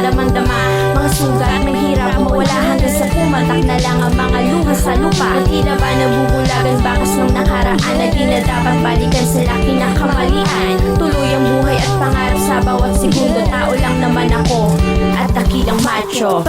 damang-dama. Mga sugat, mahirap mawala hanggang sa pumatak na lang ang mga luha sa lupa. At tila ba nabubulagan bakas nung nakaraan na di na dapat balikan sila kinakamalian. Tuloy ang buhay at pangarap sa bawat segundo. Tao lang naman ako at dakilang macho.